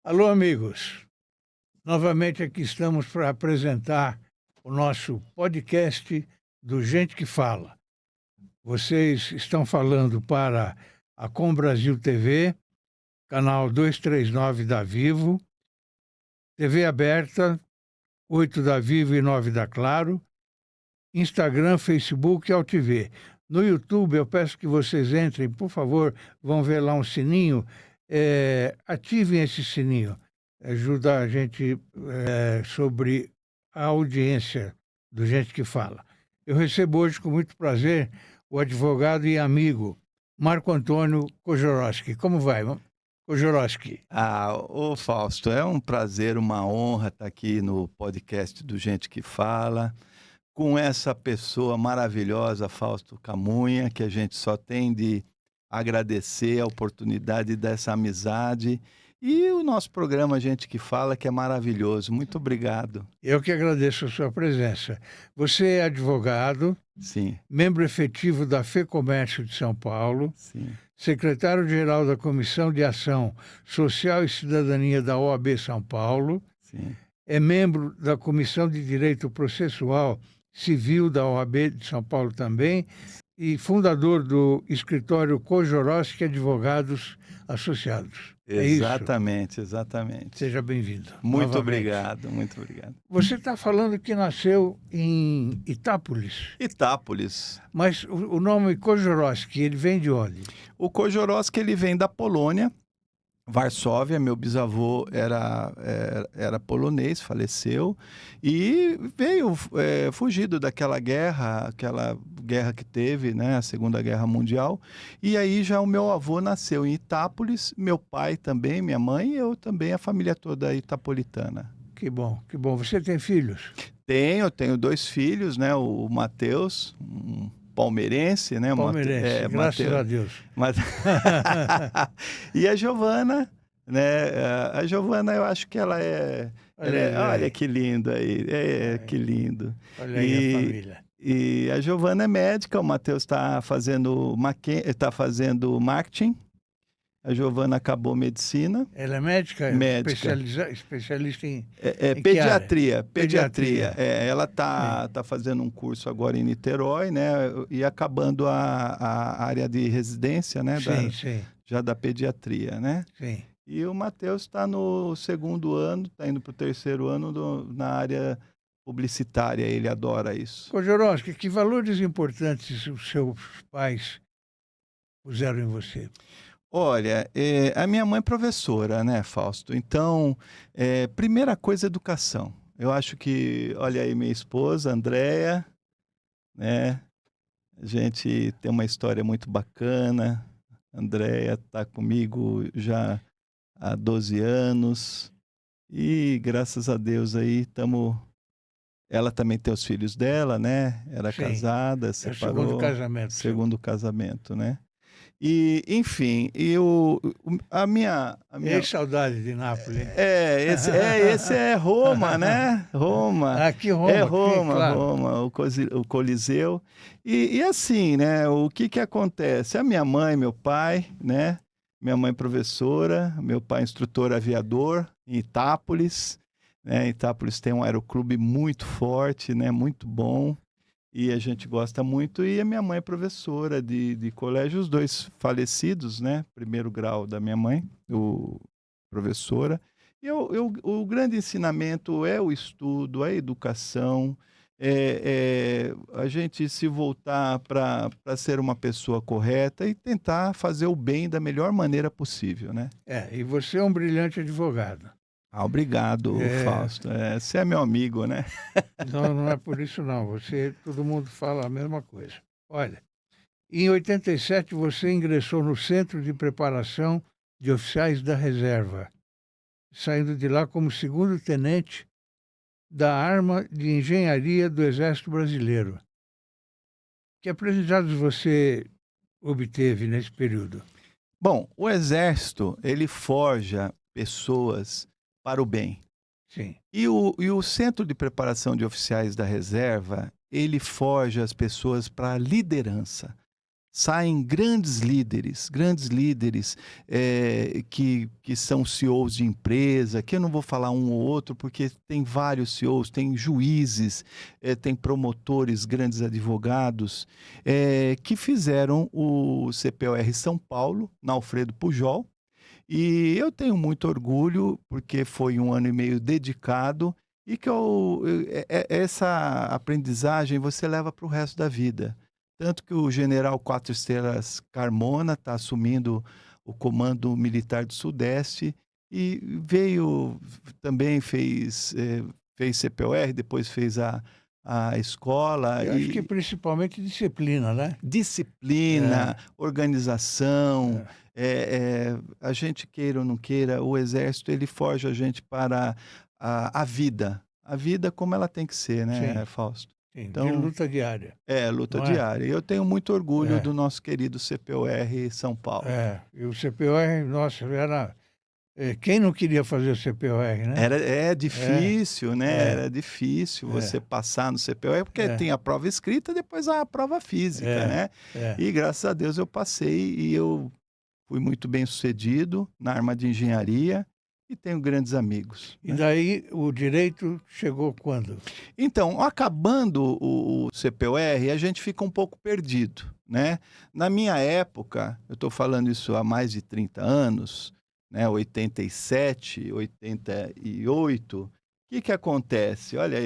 Alô, amigos. Novamente aqui estamos para apresentar o nosso podcast do Gente que Fala. Vocês estão falando para a Com Brasil TV, canal 239 da Vivo, TV aberta, 8 da Vivo e 9 da Claro, Instagram, Facebook e AltV. No YouTube, eu peço que vocês entrem, por favor, vão ver lá um sininho, ativem esse sininho, ajuda a gente sobre a audiência do Gente que Fala. Eu recebo hoje com muito prazer o advogado e amigo Marco Antônio Kojorowski. Como vai, Kojorowski? Ô Fausto, é um prazer, uma honra estar aqui no podcast do Gente que Fala, com essa pessoa maravilhosa, Fausto Camunha, que a gente só tem de agradecer a oportunidade dessa amizade. E o nosso programa Gente que Fala, que é maravilhoso. Muito obrigado. Eu que agradeço a sua presença. Você é advogado, Sim, membro efetivo da FEComércio de São Paulo, sim, secretário-geral da Comissão de Ação Social e Cidadania da OAB São Paulo, sim. é membro da Comissão de Direito Processual Civil da OAB de São Paulo também e fundador do escritório Kojorowski Advogados Associados. É isso? Exatamente, exatamente. Seja bem-vindo. Muito novamente. obrigado, muito obrigado. Você está falando que nasceu em Itápolis, Itápolis. mas o nome Kojorowski, ele vem de onde? O Kojorowski, ele vem da Polônia, Varsóvia. Meu bisavô era polonês, faleceu, e veio fugido daquela guerra que teve, né, a Segunda Guerra Mundial. E aí já o meu avô nasceu em Itápolis, meu pai também, minha mãe, e eu também, a família toda itapolitana. Que bom, que bom. Você tem filhos? Tenho 2 filhos, né, o Matheus, palmeirense, né? Palmeirense, graças a Deus. E a Giovana, né? A Giovana, eu acho que ela é... Olha que lindo aí, que lindo. Olha aí a família. E a Giovana é médica, o Matheus está fazendo marketing, a Giovana acabou medicina. Ela é médica? Médica. Especialista em Pediatria. Pediatria. Ela tá fazendo um curso agora em Niterói, né? E acabando a área de residência, né? Sim. Já da pediatria, né? Sim. E o Matheus está no 2º ano, está indo para o 3º ano na área publicitária. Ele adora isso. Kojorowski, que valores importantes os seus pais puseram em você? Olha, a minha mãe é professora, né, Fausto? Então, primeira coisa, educação. Eu acho que, olha aí, minha esposa, Andréia, né? A gente tem uma história muito bacana. Andréia está comigo já há 12 anos e, graças a Deus, aí estamos... Ela também tem os filhos dela, né? Era casada, separou. Segundo casamento. Segundo casamento, né? E, enfim, a minha... Saudade de Nápoles. Esse é Roma, né? Roma. Aqui Roma. É Roma, claro. Roma, o Coliseu. E assim, né? O que acontece? A minha mãe, meu pai, né? Minha mãe professora, meu pai instrutor aviador em Itápolis. Né? Itápolis tem um aeroclube muito forte, né? Muito bom. E a gente gosta muito. E a minha mãe é professora de colégio, os 2 falecidos, né? 1º grau da minha mãe, professora. E o grande ensinamento é o estudo, a educação, a gente se voltar para ser uma pessoa correta e tentar fazer o bem da melhor maneira possível, né? E você é um brilhante advogado. Obrigado, Fausto. Você é meu amigo, né? Não é por isso não. Todo mundo fala a mesma coisa. Olha, em 87 você ingressou no Centro de Preparação de Oficiais da Reserva, saindo de lá como 2º tenente da Arma de Engenharia do Exército Brasileiro. Que aprendizados você obteve nesse período? Bom, o Exército, ele forja pessoas para o bem. Sim. E o Centro de Preparação de Oficiais da Reserva, ele forja as pessoas para a liderança. saem grandes líderes que são CEOs de empresa, que eu não vou falar um ou outro, porque tem vários CEOs, tem juízes, tem promotores, grandes advogados, que fizeram o CPOR São Paulo, na Alfredo Pujol, e eu tenho muito orgulho, porque foi um ano e meio dedicado, e que essa aprendizagem você leva para o resto da vida. Tanto que o general 4 estrelas Carmona está assumindo o Comando Militar do Sudeste e também fez CPOR, depois fez a escola. Eu acho que principalmente disciplina, né? Disciplina, organização, a gente queira ou não queira, o Exército ele forja a gente para a vida como ela tem que ser, né, Sim, Fausto? sim, de Então, luta diária, luta não é? diária. Eu tenho muito orgulho do É, nosso querido CPOR São Paulo. e o CPOR, nossa, era... quem não queria fazer o CPOR, né? É É, difícil, né? é, Era difícil você é, passar no CPOR, porque é, tem a prova escrita, depois a prova física, é, né? é. E graças a Deus eu passei e eu fui muito bem sucedido na arma de engenharia e tenho grandes amigos, E né? daí o direito chegou quando? Então, acabando o CPOR, a gente fica um pouco perdido, né? Na minha época, eu estou falando isso há mais de 30 anos, né? 87, 88, o que acontece? Olha,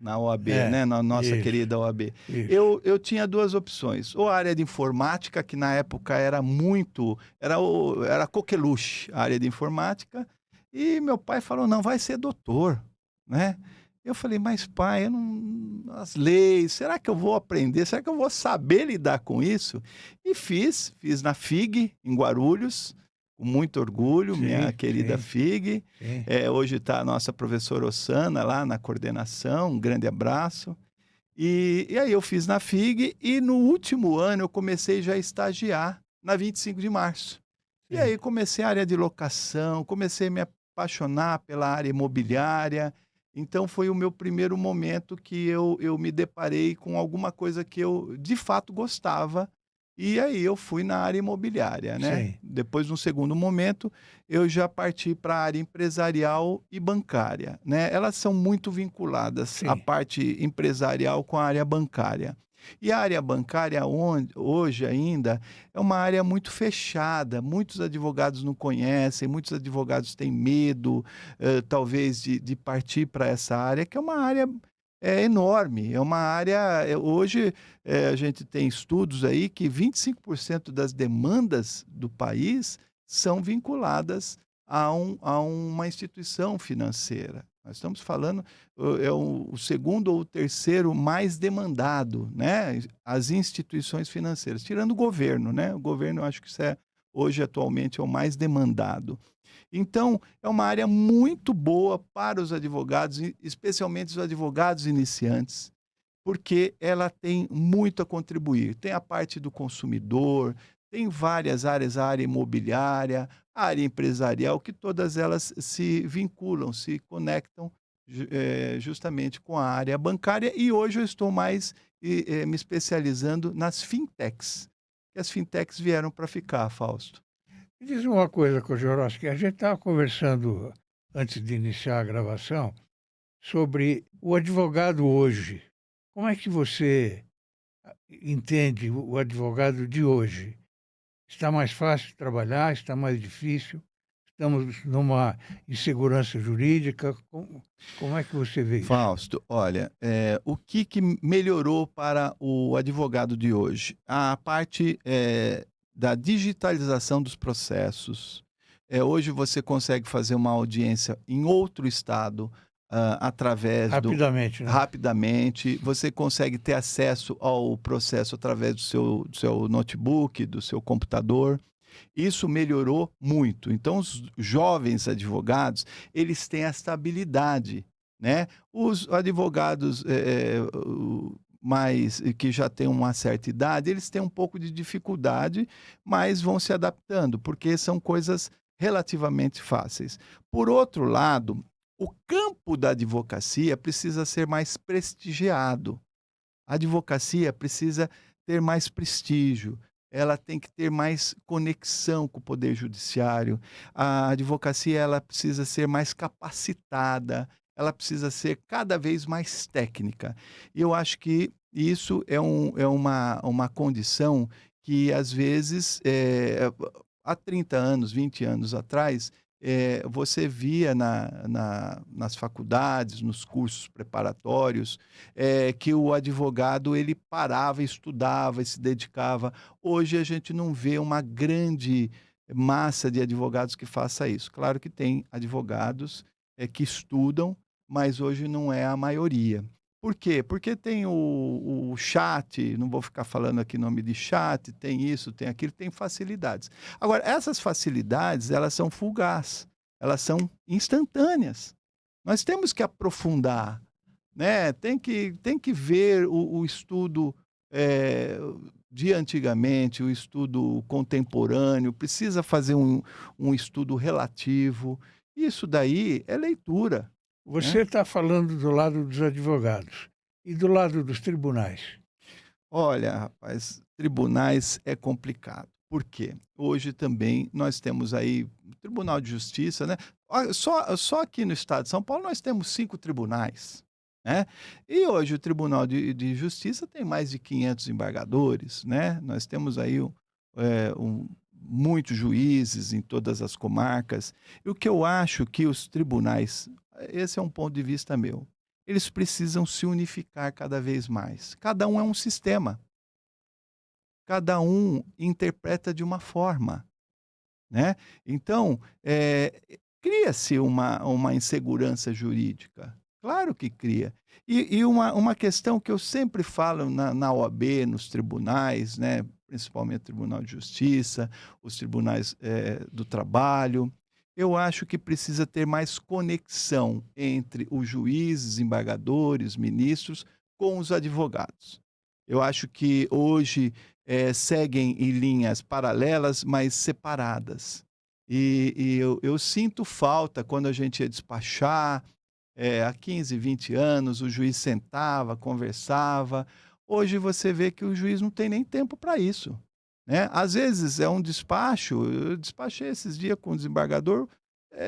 na OAB, né? Na nossa Isso, querida OAB. isso. Eu tinha duas opções. Ou a área de informática, que na época era muito... Era coqueluche, a área de informática. E meu pai falou, não, vai ser doutor, né? Eu falei, mas pai, eu não... as leis, será que eu vou aprender? Será que eu vou saber lidar com isso? E fiz na FIG, em Guarulhos, com muito orgulho, minha Sim, querida sim, FIG. sim. Hoje está a nossa professora Ossana lá na coordenação, um grande abraço. E aí eu fiz na FIG e no último ano eu comecei já a estagiar na 25 de março. E Sim. aí comecei a área de locação, comecei a me apaixonar pela área imobiliária. Então foi o meu primeiro momento que eu me deparei com alguma coisa que eu de fato gostava. E aí eu fui na área imobiliária, né? Sim, Depois, num segundo momento, eu já parti para a área empresarial e bancária, né? Elas são muito vinculadas, a sim. parte empresarial com a área bancária. E a área bancária hoje ainda é uma área muito fechada, muitos advogados não conhecem, muitos advogados têm medo, talvez, de partir para essa área, que é uma área enorme, é uma área... hoje a gente tem estudos aí que 25% das demandas do país são vinculadas a uma instituição financeira. Nós estamos falando, o segundo ou o terceiro mais demandado, né? As instituições financeiras, tirando o governo, né? O governo, eu acho que isso hoje, atualmente, é o mais demandado. Então, é uma área muito boa para os advogados, especialmente os advogados iniciantes, porque ela tem muito a contribuir. Tem a parte do consumidor, tem várias áreas, a área imobiliária, a área empresarial, que todas elas se vinculam, se conectam justamente com a área bancária. E hoje eu estou mais me especializando nas fintechs. E as fintechs vieram para ficar, Fausto. Me diz uma coisa, Kojorovski, a gente estava conversando antes de iniciar a gravação sobre o advogado hoje. Como é que você entende o advogado de hoje? Está mais fácil de trabalhar? Está mais difícil? Estamos numa insegurança jurídica? Como é que você vê isso? Fausto, olha, o que melhorou para o advogado de hoje? A parte da digitalização dos processos. Hoje você consegue fazer uma audiência em outro estado através Rapidamente, né? rapidamente. Você consegue ter acesso ao processo através do seu notebook, do seu computador. Isso melhorou muito. Então, os jovens advogados, eles têm essa habilidade, né? Os advogados mais que já têm uma certa idade, eles têm um pouco de dificuldade, mas vão se adaptando, porque são coisas relativamente fáceis. Por outro lado, o campo da advocacia precisa ser mais prestigiado. A advocacia precisa ter mais prestígio, ela tem que ter mais conexão com o poder judiciário. A advocacia, ela precisa ser mais capacitada, ela precisa ser cada vez mais técnica. E eu acho que isso é uma condição que, às vezes, há 30 anos, 20 anos atrás, você via nas faculdades, nos cursos preparatórios, que o advogado ele parava, estudava e se dedicava. Hoje a gente não vê uma grande massa de advogados que faça isso. Claro que tem advogados que estudam, mas hoje não é a maioria. Por quê? Porque tem o chat, não vou ficar falando aqui nome de chat, tem isso, tem aquilo, tem facilidades. Agora, essas facilidades, elas são fugaz, elas são instantâneas. Nós temos que aprofundar, né? Tem que ver o estudo eh, de antigamente, o estudo contemporâneo, precisa fazer um estudo relativo. Isso daí é leitura, Você né? está falando do lado dos advogados e do lado dos tribunais. Olha, rapaz, tribunais é complicado. Por quê? Hoje também nós temos aí o Tribunal de Justiça, né? Olha, só aqui no estado de São Paulo nós temos 5 tribunais, né? E hoje o Tribunal de Justiça tem mais de 500 embargadores, né? Nós temos aí muitos juízes em todas as comarcas. E o que eu acho que os tribunais, esse é um ponto de vista meu, eles precisam se unificar cada vez mais. Cada um é um sistema, cada um interpreta de uma forma, né. Então, cria-se uma insegurança jurídica, claro que cria. E uma questão que eu sempre falo na OAB, nos tribunais, né, principalmente o Tribunal de Justiça, os tribunais, do trabalho, eu acho que precisa ter mais conexão entre os juízes, embargadores, ministros, com os advogados. Eu acho que hoje, seguem em linhas paralelas, mas separadas. E eu sinto falta quando a gente ia despachar, há 15, 20 anos, o juiz sentava, conversava. Hoje você vê que o juiz não tem nem tempo para isso, né. Às vezes é um despacho, eu despachei esses dias com o desembargador,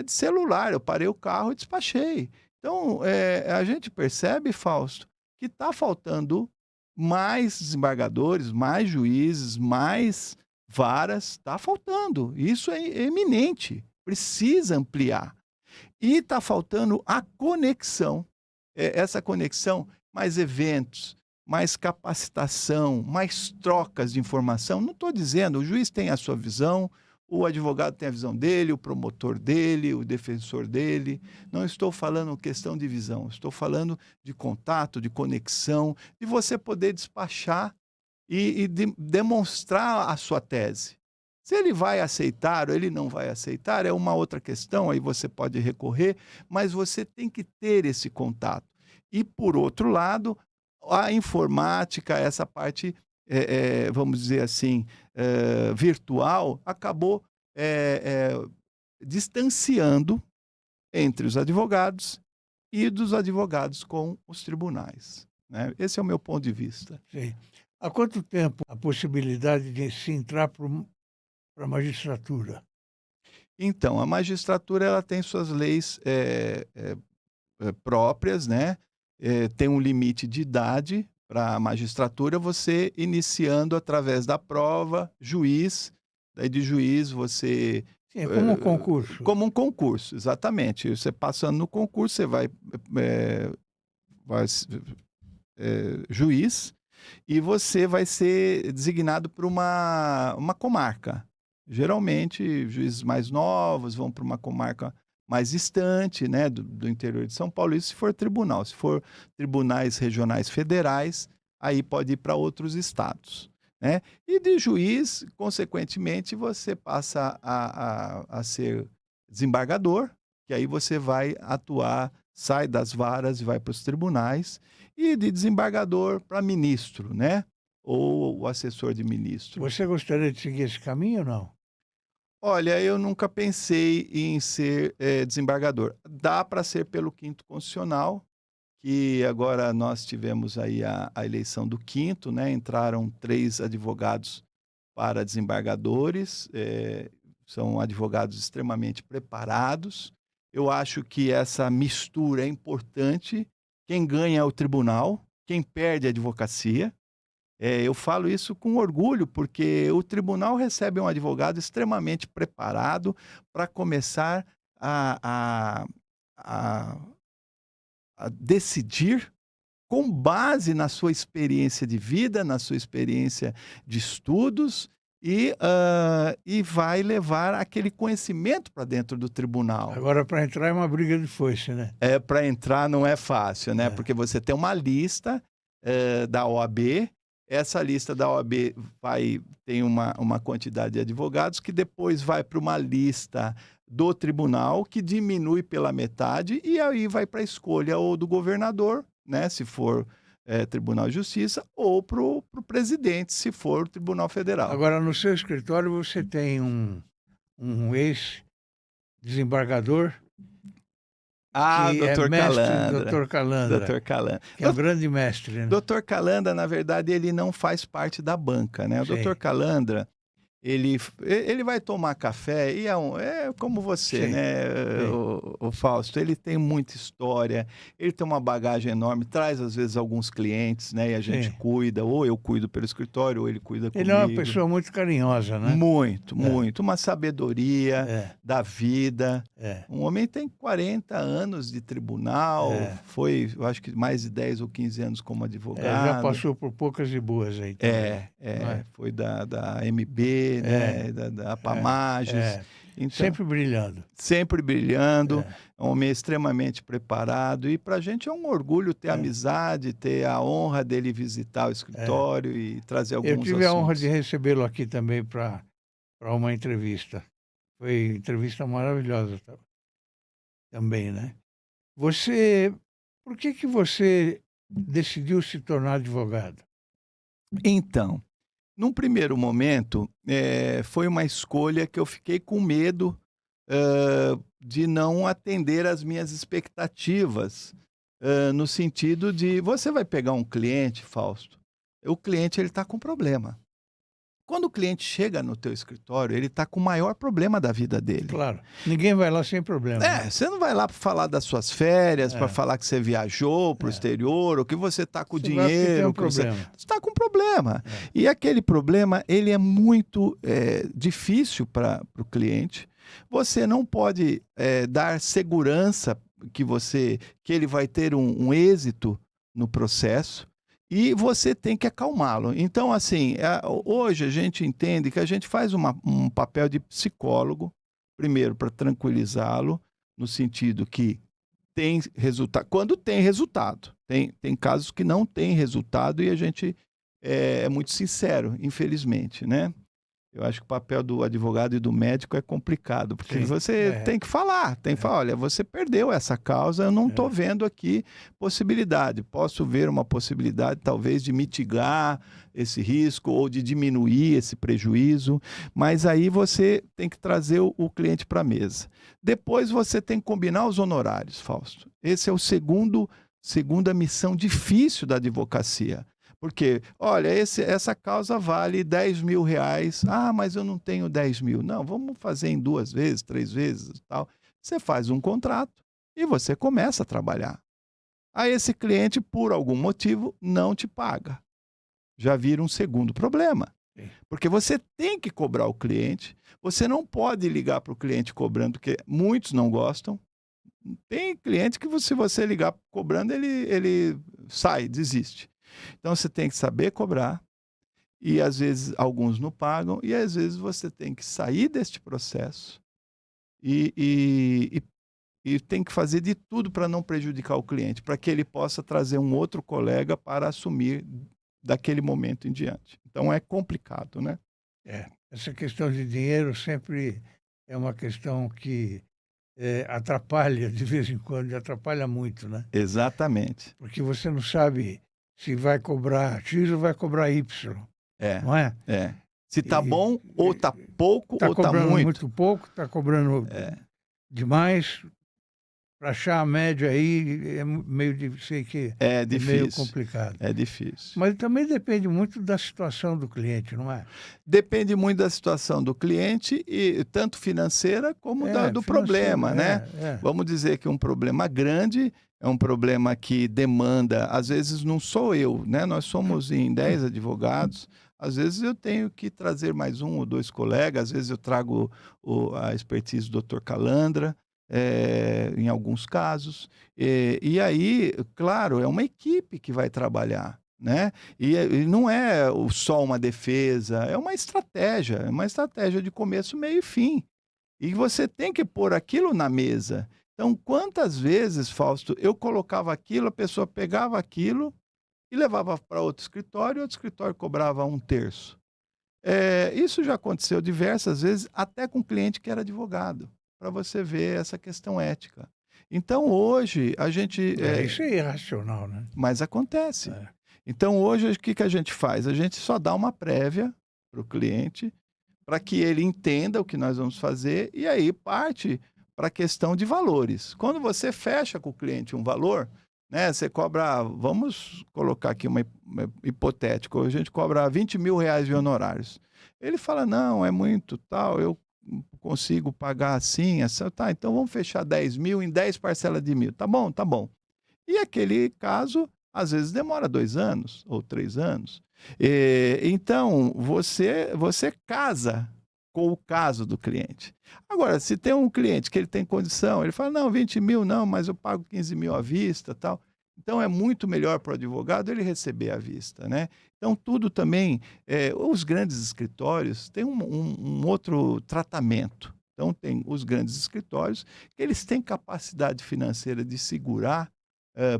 de celular, eu parei o carro e despachei. Então, a gente percebe, Fausto, que está faltando mais desembargadores, mais juízes, mais varas, está faltando. Isso é eminente, precisa ampliar. E está faltando a conexão, essa conexão, mais eventos, mais capacitação, mais trocas de informação. Não estou dizendo, o juiz tem a sua visão, o advogado tem a visão dele, o promotor dele, o defensor dele. Não estou falando questão de visão, estou falando de contato, de conexão, de você poder despachar e demonstrar a sua tese. Se ele vai aceitar ou ele não vai aceitar, é uma outra questão, aí você pode recorrer, mas você tem que ter esse contato. E, por outro lado, a informática, essa parte, vamos dizer assim, virtual, acabou distanciando entre os advogados e dos advogados com os tribunais, né? Esse é o meu ponto de vista. Sim. Há quanto tempo a possibilidade de se entrar para a magistratura? Então, a magistratura ela tem suas leis próprias, né? Tem um limite de idade para a magistratura, você iniciando através da prova, juiz, daí de juiz você. Sim, é como um concurso. Como um concurso, exatamente. Você passando no concurso, você vai juiz, e você vai ser designado para uma comarca. Geralmente, juízes mais novos vão para uma comarca mais distante, né, do interior de São Paulo, isso se for tribunal. Se for tribunais regionais federais, aí pode ir para outros estados, né? E de juiz, consequentemente, você passa a ser desembargador, que aí você vai atuar, sai das varas e vai para os tribunais, e de desembargador para ministro, né? Ou o assessor de ministro. Você gostaria de seguir esse caminho ou não? Olha, eu nunca pensei em ser desembargador. Dá para ser pelo quinto constitucional, que agora nós tivemos aí a eleição do quinto, né? Entraram 3 advogados para desembargadores, são advogados extremamente preparados. Eu acho que essa mistura é importante. Quem ganha é o tribunal, quem perde é a advocacia. Eu falo isso com orgulho, porque o tribunal recebe um advogado extremamente preparado para começar a, a, a decidir com base na sua experiência de vida, na sua experiência de estudos, e vai levar aquele conhecimento para dentro do tribunal. Agora, para entrar é uma briga de foice, né? Para entrar não é fácil, né? Porque você tem uma lista da OAB, essa lista da OAB tem uma quantidade de advogados que depois vai para uma lista do tribunal que diminui pela metade e aí vai para a escolha ou do governador, né? Se for Tribunal de Justiça, ou para o presidente, se for o Tribunal Federal. Agora, no seu escritório, você tem um ex-desembargador que Dr. é mestre, Calandra. Dr. Calandra. Dr. Calandra. Que é um grande mestre, né? Dr. Calandra, na verdade, ele não faz parte da banca, né? O Sim. Dr. Calandra, ele vai tomar café e é como você, Sim. né, o Fausto? Ele tem muita história, ele tem uma bagagem enorme, traz às vezes alguns clientes, né? E a gente Sim. cuida, ou eu cuido pelo escritório, ou ele cuida comigo. Ele é uma pessoa muito carinhosa, né? Muito, muito. Uma sabedoria da vida. Um homem tem 40 anos de tribunal, foi, eu acho que mais de 10 ou 15 anos como advogado. Já passou por poucas e boas aí também. Foi da MB, né? Da Apamages. Então, sempre brilhando. Sempre brilhando. É um homem extremamente preparado. E para a gente é um orgulho ter amizade, ter a honra dele visitar o escritório e trazer alguns assuntos. Eu tive a honra de recebê-lo aqui também para uma entrevista. Foi entrevista maravilhosa também, né? Por que você decidiu se tornar advogado? Então, num primeiro momento, foi uma escolha que eu fiquei com medo de não atender às minhas expectativas, no sentido de você vai pegar um cliente, Fausto, o cliente ele está com problema. Quando o cliente chega no teu escritório, ele está com o maior problema da vida dele. Claro, ninguém vai lá sem problema. Né? Você não vai lá para falar das suas férias, para falar que você viajou para o exterior, ou que você está com dinheiro. Você está com problema. E aquele problema, ele é muito difícil para o cliente. Você não pode dar segurança que ele vai ter um êxito no processo. E você tem que acalmá-lo. Então, assim, hoje a gente entende que a gente faz um papel de psicólogo, primeiro para tranquilizá-lo, no sentido que tem resultado. Quando tem resultado. Tem casos que não tem resultado e a gente é muito sincero, infelizmente, né? Eu acho que o papel do advogado e do médico é complicado, porque você tem que falar, olha, você perdeu essa causa, eu não estou vendo aqui possibilidade. Posso ver uma possibilidade, talvez, de mitigar esse risco ou de diminuir esse prejuízo, mas aí você tem que trazer o cliente para a mesa. Depois você tem que combinar os honorários, Fausto. Esse é o segunda missão difícil da advocacia. Porque, olha, essa causa vale 10 mil reais. Mas eu não tenho 10 mil. Não, vamos fazer em 2 vezes, 3 vezes, tal. Você faz um contrato e você começa a trabalhar. Aí esse cliente, por algum motivo, não te paga. Já vira um segundo problema. Porque você tem que cobrar o cliente. Você não pode ligar para o cliente cobrando, porque muitos não gostam. Tem cliente que se você ligar cobrando, ele sai, desiste. Então, você tem que saber cobrar, e às vezes alguns não pagam, e às vezes você tem que sair deste processo e tem que fazer de tudo para não prejudicar o cliente, para que ele possa trazer um outro colega para assumir daquele momento em diante. Então, é complicado, né? Essa questão de dinheiro sempre é uma questão que atrapalha de vez em quando, atrapalha muito, né? Exatamente. Porque você não sabe se vai cobrar X ou vai cobrar Y, não é? Se está bom, ou está pouco, ou está muito. Muito pouco, está cobrando demais, para achar a média aí é meio, sei que É é meio difícil, complicado. é difícil. Mas também depende muito da situação do cliente, não é? Depende muito da situação do cliente, e tanto financeira como do Financeiro, problema, né? é. Vamos dizer que um problema grande é um problema que demanda, às vezes não sou eu, né? Nós somos em 10 advogados, às vezes eu tenho que trazer mais um ou dois colegas, às vezes eu trago a expertise do Dr. Calandra, em alguns casos. E aí, claro, é uma equipe que vai trabalhar, né? E não é só uma defesa, é uma estratégia de começo, meio e fim. E você tem que pôr aquilo na mesa. Então, quantas vezes, Fausto, eu colocava aquilo, a pessoa pegava aquilo e levava para outro escritório cobrava um terço. Isso já aconteceu diversas vezes, até com cliente que era advogado, para você ver essa questão ética. Então, hoje, a gente. Isso é irracional, né? Mas acontece. É. Então, hoje, o que a gente faz? A gente só dá uma prévia para o cliente, para que ele entenda o que nós vamos fazer, e aí parte para a questão de valores. Quando você fecha com o cliente um valor, né, você cobra, vamos colocar aqui uma hipotético, a gente cobra R$ 20.000 de honorários. Ele fala, não, é muito tal, eu consigo pagar assim, assim, tá, então vamos fechar 10 mil em 10 parcelas de 1.000. Tá bom, tá bom. E aquele caso, às vezes, demora 2 anos ou 3 anos. Então, você casa com o caso do cliente. Agora, se tem um cliente que ele tem condição, ele fala, não, 20 mil não, mas eu pago 15 mil à vista, tal. Então, é muito melhor para o advogado ele receber à vista, né? Então, tudo também, os grandes escritórios têm um outro tratamento. Então, tem os grandes escritórios que eles têm capacidade financeira de segurar,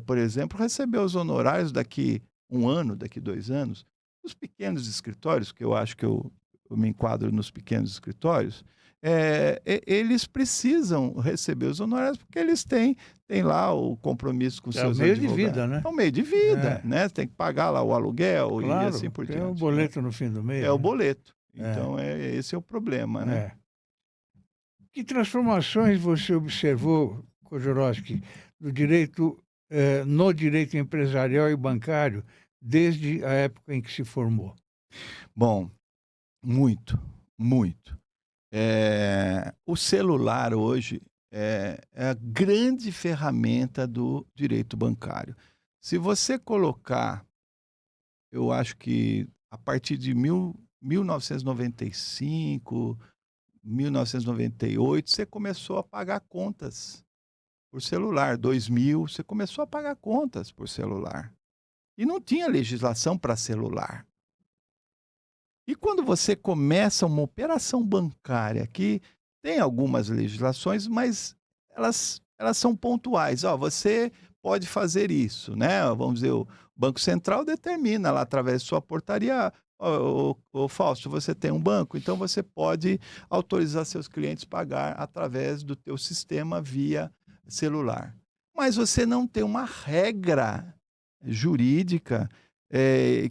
por exemplo, receber os honorários daqui 1 ano, daqui 2 anos. Os pequenos escritórios, que eu acho que eu me enquadro nos pequenos escritórios, eles precisam receber os honorários porque eles têm lá o compromisso com É o seus meio de advogados. vida, né? É um meio de vida, É. né? Tem que pagar lá o aluguel e Claro, assim por tem o diante, né? boleto no fim do mês, É o né? boleto. É, Então, esse é o problema, né? é. Que transformações você observou, Kozorowski, no direito empresarial e bancário desde a época em que se formou? Bom, muito, muito. O celular hoje é a grande ferramenta do direito bancário. Se você colocar, eu acho que a partir de 1995, 1998, você começou a pagar contas por celular. 2000, você começou a pagar contas por celular. E não tinha legislação para celular. E quando você começa uma operação bancária que tem algumas legislações, mas elas são pontuais. Ó, você pode fazer isso, né? Vamos dizer, o Banco Central determina lá através de sua portaria, ô Fausto, você tem um banco, então você pode autorizar seus clientes a pagar através do teu sistema via celular. Mas você não tem uma regra jurídica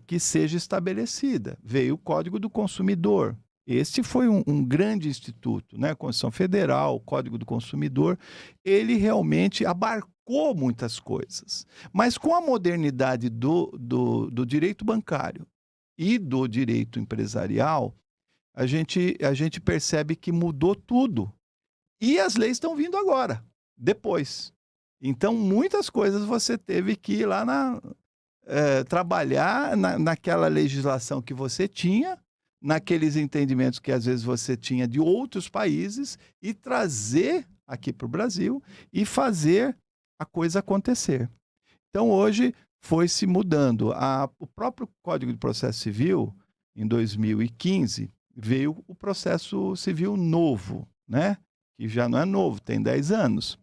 que seja estabelecida. Veio o Código do Consumidor. Este foi um grande instituto, né? A Constituição Federal, o Código do Consumidor, ele realmente abarcou muitas coisas. Mas com a modernidade do direito bancário e do direito empresarial, a gente percebe que mudou tudo. E as leis estão vindo agora, depois. Então, muitas coisas você teve que ir lá trabalhar naquela legislação que você tinha, naqueles entendimentos que às vezes você tinha de outros países, e trazer aqui para o Brasil e fazer a coisa acontecer. Então, hoje foi se mudando. O próprio Código de Processo Civil, em 2015, veio o processo civil novo, né? Que já não é novo, tem 10 anos.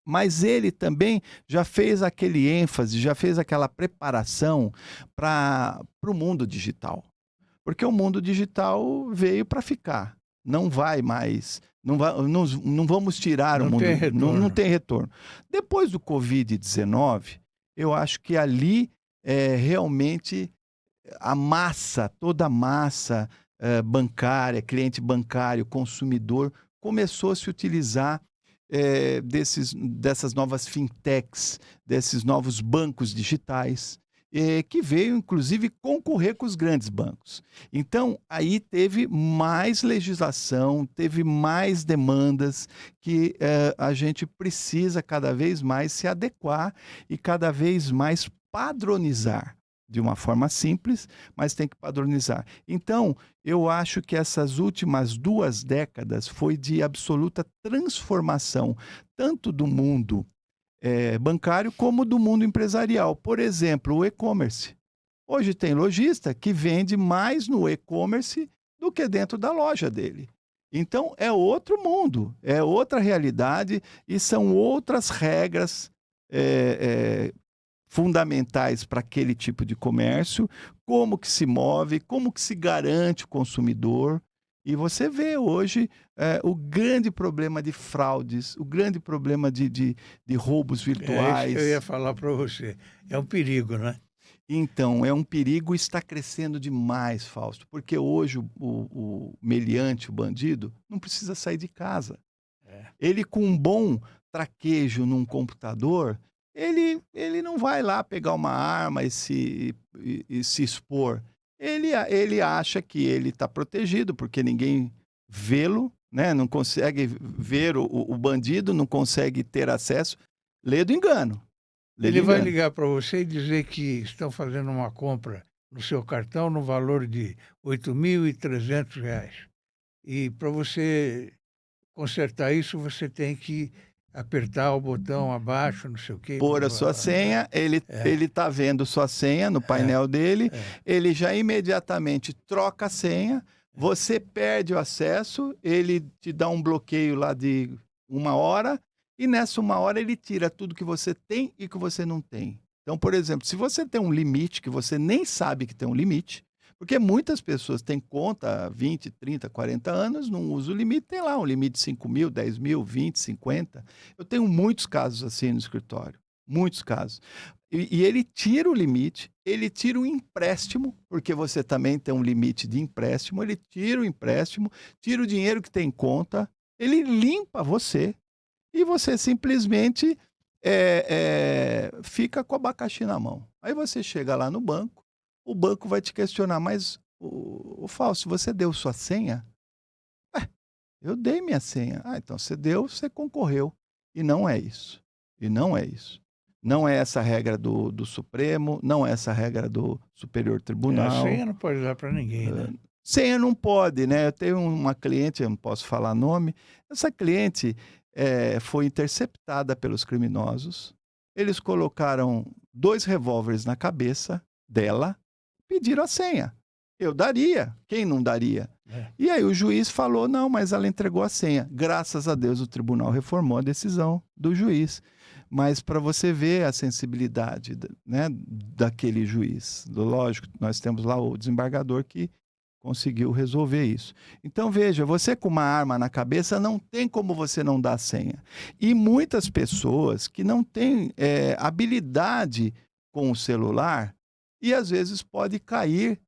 Mas ele também já fez aquele ênfase, já fez aquela preparação para o mundo digital. Porque o mundo digital veio para ficar. Não vai mais, não vamos tirar o Não mundo, tem não retorno. tem retorno. Depois do Covid-19, eu acho que ali realmente a massa, toda a massa bancária, cliente bancário, consumidor, começou a se utilizar dessas novas fintechs, desses novos bancos digitais, que veio, inclusive, concorrer com os grandes bancos. Então, aí teve mais legislação, teve mais demandas que a gente precisa cada vez mais se adequar e cada vez mais padronizar. De uma forma simples, mas tem que padronizar. Então, eu acho que essas últimas 2 décadas foi de absoluta transformação, tanto do mundo bancário como do mundo empresarial. Por exemplo, o e-commerce. Hoje tem lojista que vende mais no e-commerce do que dentro da loja dele. Então, é outro mundo, é outra realidade e são outras regras fundamentais para aquele tipo de comércio, como que se move, como que se garante o consumidor. E você vê hoje o grande problema de fraudes, o grande problema de roubos É isso virtuais. que eu ia falar para você. É um perigo, né? Então, é um perigo e está crescendo demais, Fausto, porque hoje o meliante, o bandido, não precisa sair de casa. É. Ele, com um bom traquejo num computador, ele não vai lá pegar uma arma e se expor. Ele acha que ele está protegido, porque ninguém vê-lo, né? Não consegue ver o bandido, não consegue ter acesso. Lê do engano. Lê do Ele vai engano. ligar para você e dizer que estão fazendo uma compra no seu cartão no valor de R$ 8.300. E para você consertar isso, você tem que apertar o botão abaixo, não sei o quê. Pôr a sua senha, ele está vendo sua senha no painel dele, ele já imediatamente troca a senha, você perde o acesso, ele te dá um bloqueio lá de 1 hora, e nessa 1 hora ele tira tudo que você tem e que você não tem. Então, por exemplo, se você tem um limite que você nem sabe que tem um limite, porque muitas pessoas têm conta há 20, 30, 40 anos, não usam o limite, tem lá um limite de 5 mil, 10 mil, 20, 50. Eu tenho muitos casos assim no escritório, muitos casos. E ele tira o limite, ele tira o empréstimo, porque você também tem um limite de empréstimo, ele tira o empréstimo, tira o dinheiro que tem em conta, ele limpa você e você simplesmente fica com o abacaxi na mão. Aí você chega lá no banco, o banco vai te questionar, mas, o Fausto, você deu sua senha? Eu dei minha senha. Então você deu, você concorreu. E não é isso. E não é isso. Não é essa a regra do Supremo, não é essa a regra do Superior A Tribunal. senha não pode dar para ninguém, né? Senha não pode, né? Eu tenho uma cliente, eu não posso falar nome. Essa cliente foi interceptada pelos criminosos. Eles colocaram 2 revólveres na cabeça dela, pediram a senha. Eu daria, quem não daria? E aí o juiz falou, não, mas ela entregou a senha. Graças a Deus o tribunal reformou a decisão do juiz. Mas para você ver a sensibilidade, né, daquele juiz, lógico, nós temos lá o desembargador que conseguiu resolver isso. Então veja, você com uma arma na cabeça não tem como você não dar a senha. E muitas pessoas que não têm habilidade com o celular, e às vezes pode cair,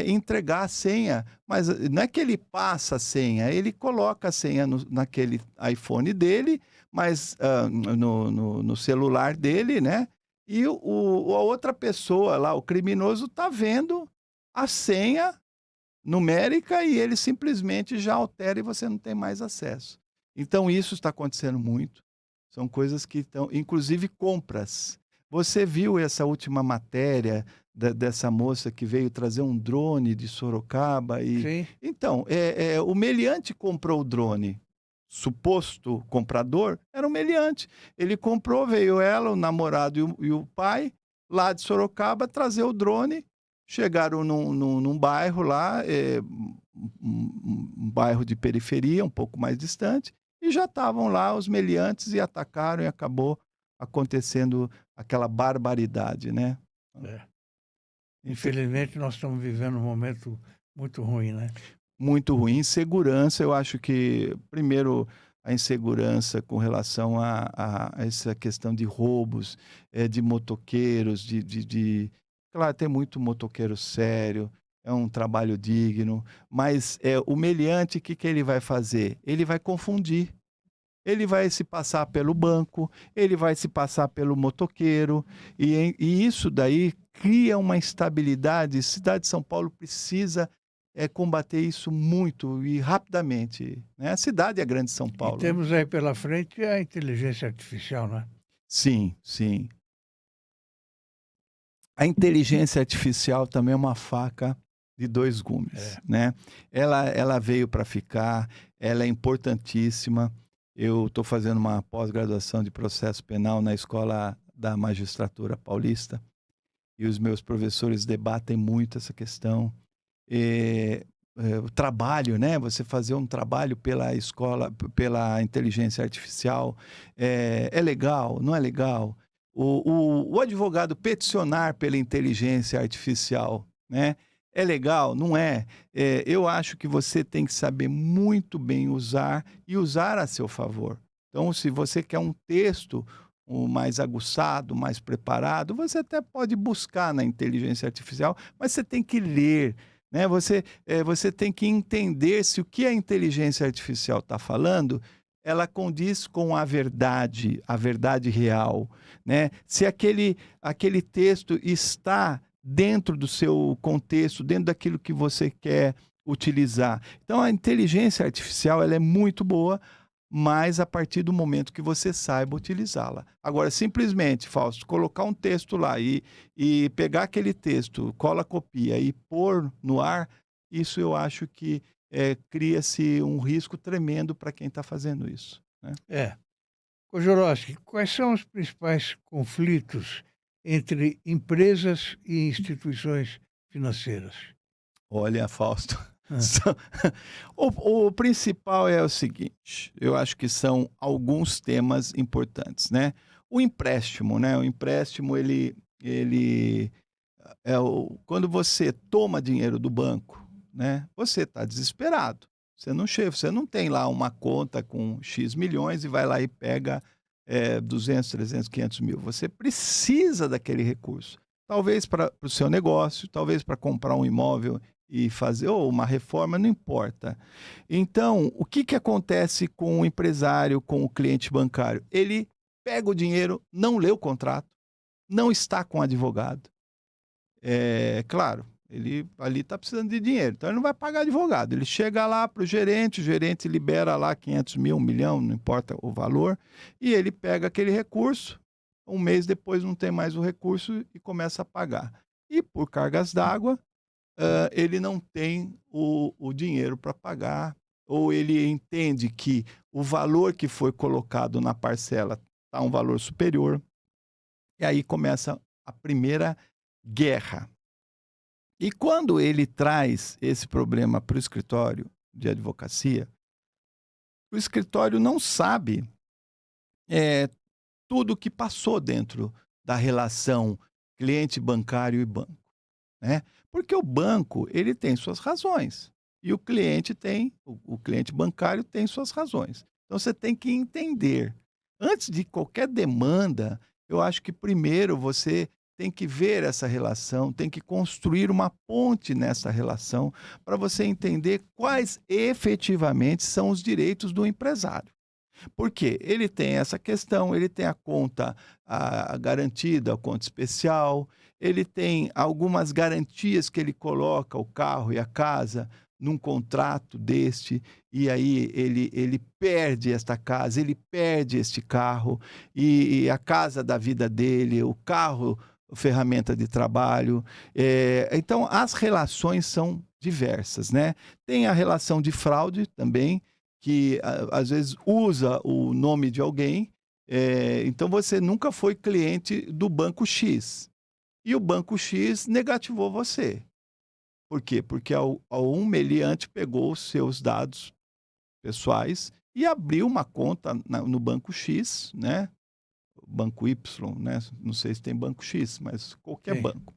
entregar a senha, mas não é que ele passa a senha, ele coloca a senha naquele iPhone dele, mas no celular dele, né? E a outra pessoa lá, o criminoso, está vendo a senha numérica e ele simplesmente já altera e você não tem mais acesso. Então isso está acontecendo muito. São coisas que estão, inclusive compras. Você viu essa última matéria dessa moça que veio trazer um drone de Sorocaba? Sim. Então, o meliante comprou o drone. Suposto comprador era um meliante. Ele comprou, veio ela, o namorado e o pai, lá de Sorocaba, trazer o drone. Chegaram num bairro lá, um bairro de periferia, um pouco mais distante, e já estavam lá os meliantes e atacaram e acabou acontecendo aquela barbaridade, né? Infelizmente, nós estamos vivendo um momento muito ruim, né? Muito ruim. Insegurança, eu acho que, primeiro, a insegurança com relação a essa questão de roubos, de motoqueiros, Claro, tem muito motoqueiro sério, é um trabalho digno, mas o meliante, o que ele vai fazer? Ele vai confundir. ele vai se passar pelo banco, ele vai se passar pelo motoqueiro, e isso daí cria uma instabilidade. A cidade de São Paulo precisa combater isso muito e rapidamente, né? A cidade é a grande São E Paulo, né? temos aí pela frente a inteligência artificial, né? Sim, sim. A inteligência artificial também é uma faca de dois gumes, É. né? Ela veio para ficar, ela é importantíssima. Eu estou fazendo uma pós-graduação de processo penal na Escola da Magistratura Paulista e os meus professores debatem muito essa questão. O trabalho, né? Você fazer um trabalho pela escola, pela inteligência artificial, é legal, não é legal? O advogado peticionar pela inteligência artificial, né? É legal, não é? Eu acho que você tem que saber muito bem usar e usar a seu favor. Então, se você quer um texto mais aguçado, mais preparado, você até pode buscar na inteligência artificial, mas você tem que ler, né? Você tem que entender se o que a inteligência artificial está falando, ela condiz com a verdade real, né? Se aquele texto está dentro do seu contexto, dentro daquilo que você quer utilizar. Então, a inteligência artificial ela é muito boa, mas a partir do momento que você saiba utilizá-la. Agora, simplesmente, Fausto, colocar um texto lá e pegar aquele texto, cola, copia e pôr no ar, isso eu acho que cria-se um risco tremendo para quem está fazendo isso, né? É. Kojorovsky, quais são os principais conflitos entre empresas e instituições financeiras? Olha, Fausto, Hã. o principal é o seguinte, eu acho que são alguns temas importantes, né? O empréstimo, né? O empréstimo, ele quando você toma dinheiro do banco, né? Você está desesperado. Você não tem lá uma conta com X milhões e vai lá e pega 200, 300, 500 mil. Você precisa daquele recurso. Talvez para o seu negócio, talvez para comprar um imóvel e fazer ou uma reforma, não importa. Então, o que acontece com o empresário, com o cliente bancário? Ele pega o dinheiro, não lê o contrato, não está com advogado. Claro, ele ali está precisando de dinheiro, então ele não vai pagar advogado. Ele chega lá para o gerente libera lá 500 mil, 1 milhão, não importa o valor, e ele pega aquele recurso, um mês depois não tem mais o recurso e começa a pagar. E por cargas d'água, ele não tem o dinheiro para pagar, ou ele entende que o valor que foi colocado na parcela está um valor superior, e aí começa a primeira guerra. E quando ele traz esse problema para o escritório de advocacia, o escritório não sabe tudo o que passou dentro da relação cliente bancário e banco, né? Porque o banco ele tem suas razões e o cliente o cliente bancário tem suas razões. Então você tem que entender. Antes de qualquer demanda, eu acho que primeiro você tem que ver essa relação, tem que construir uma ponte nessa relação para você entender quais efetivamente são os direitos do empresário. Por quê? Ele tem essa questão, ele tem a conta garantida, a conta especial, ele tem algumas garantias que ele coloca, o carro e a casa, num contrato deste, e aí ele perde esta casa, ele perde este carro, e a casa da vida dele, o carro, ferramenta de trabalho. Então, as relações são diversas, né? Tem a relação de fraude também, que às vezes usa o nome de alguém. Então você nunca foi cliente do banco X e o banco X negativou você. Por quê? Porque um meliante pegou os seus dados pessoais e abriu uma conta no banco X, né? Banco Y, né? Não sei se tem banco X, mas qualquer Sim. banco.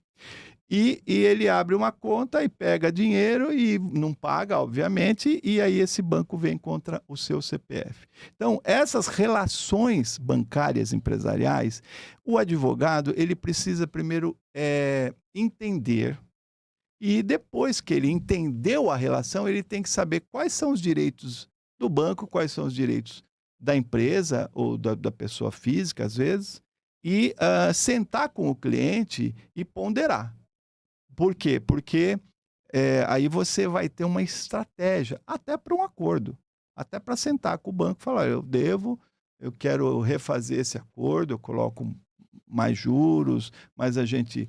E ele abre uma conta e pega dinheiro e não paga, obviamente, e aí esse banco vem contra o seu CPF. Então, essas relações bancárias empresariais, o advogado ele precisa primeiro entender, e depois que ele entendeu a relação, ele tem que saber quais são os direitos do banco, quais são os direitos da empresa ou da pessoa física, às vezes, e sentar com o cliente e ponderar. Por quê? Porque aí você vai ter uma estratégia, até para um acordo, até para sentar com o banco e falar: eu quero refazer esse acordo, eu coloco mais juros, mas a gente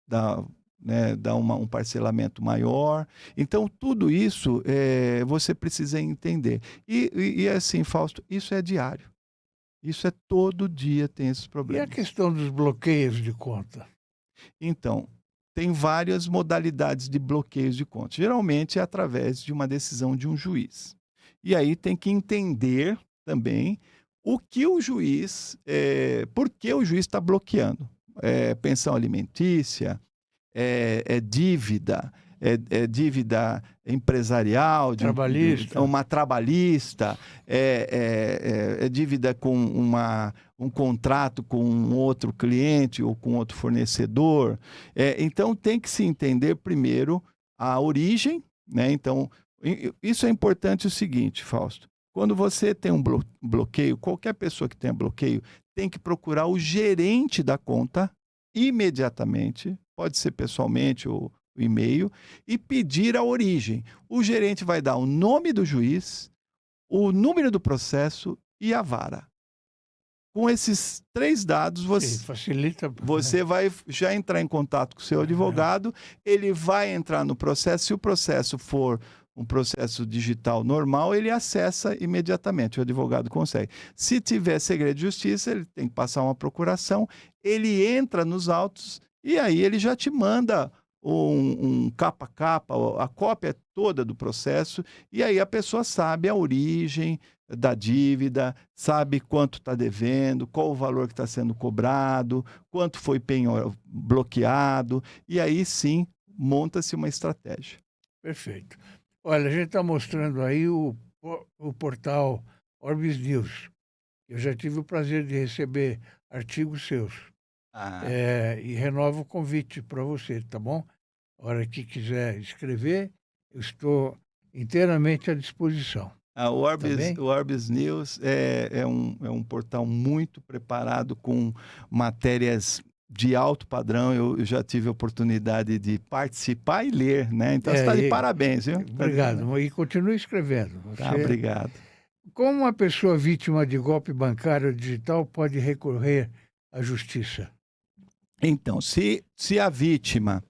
dá, né, dá um parcelamento maior. Então, tudo isso você precisa entender. E assim, Fausto, isso é diário. Isso é todo dia tem esses E a problemas. questão dos bloqueios de conta? Então, tem várias modalidades de bloqueios de conta. Geralmente é através de uma decisão de um juiz. E aí tem que entender também o que o juiz, por que o juiz está bloqueando. Pensão alimentícia, dívida, dívida empresarial, Trabalhista? uma trabalhista, é dívida com um contrato com um outro cliente ou com outro fornecedor. Então, tem que se entender primeiro a origem, né? Então, isso é importante o seguinte, Fausto. Quando você tem um bloqueio, qualquer pessoa que tenha bloqueio tem que procurar o gerente da conta imediatamente, pode ser pessoalmente ou o e-mail, e pedir a origem. O gerente vai dar o nome do juiz, o número do processo e a vara. Com esses 3 dados, Sim, facilita. você vai já entrar em contato com o seu advogado, ele vai entrar no processo. Se o processo for um processo digital normal, ele acessa imediatamente, o advogado consegue. Se tiver segredo de justiça, ele tem que passar uma procuração, ele entra nos autos e aí ele já te manda um capa a capa, a cópia toda do processo, e aí a pessoa sabe a origem da dívida, sabe quanto está devendo, qual o valor que está sendo cobrado, quanto foi bloqueado, e aí sim monta-se uma estratégia. Perfeito. Olha, a gente está mostrando aí o portal Orbis News. Eu já tive o prazer de receber artigos seus. E renovo o convite para você, tá bom? A hora que quiser escrever, eu estou inteiramente à disposição. O Tá bem? Orbis News é um portal muito preparado, com matérias de alto padrão. Eu já tive a oportunidade de participar e ler, né? Então você está de parabéns, viu? Obrigado. E continue escrevendo. Tá, obrigado. Como uma pessoa vítima de golpe bancário digital pode recorrer à justiça? Então, se a vítima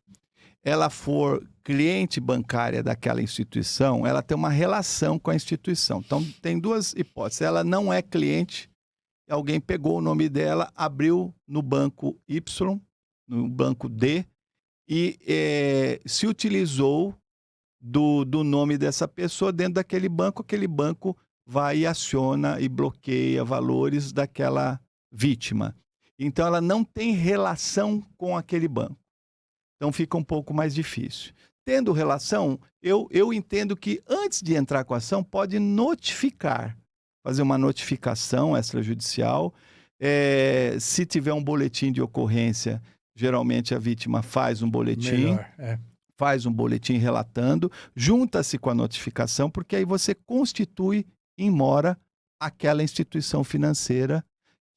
ela for cliente bancária daquela instituição, ela tem uma relação com a instituição. Então, tem 2 hipóteses. Ela não é cliente, alguém pegou o nome dela, abriu no banco Y, no banco D, e se utilizou do nome dessa pessoa dentro daquele banco. Aquele banco vai e aciona e bloqueia valores daquela vítima. Então, ela não tem relação com aquele banco. Então, fica um pouco mais difícil. Tendo relação, eu entendo que antes de entrar com a ação, pode notificar, fazer uma notificação extrajudicial. Se tiver um boletim de ocorrência, geralmente a vítima faz um boletim. Melhor, faz um boletim relatando, junta-se com a notificação, porque aí você constitui em mora aquela instituição financeira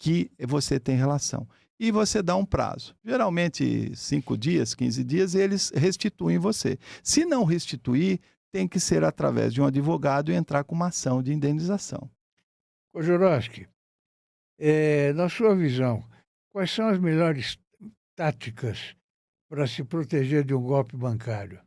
que você tem relação. E você dá um prazo, geralmente 5 dias, 15 dias, e eles restituem você. Se não restituir, tem que ser através de um advogado e entrar com uma ação de indenização. Kozorowski, na sua visão, quais são as melhores táticas para se proteger de um golpe bancário?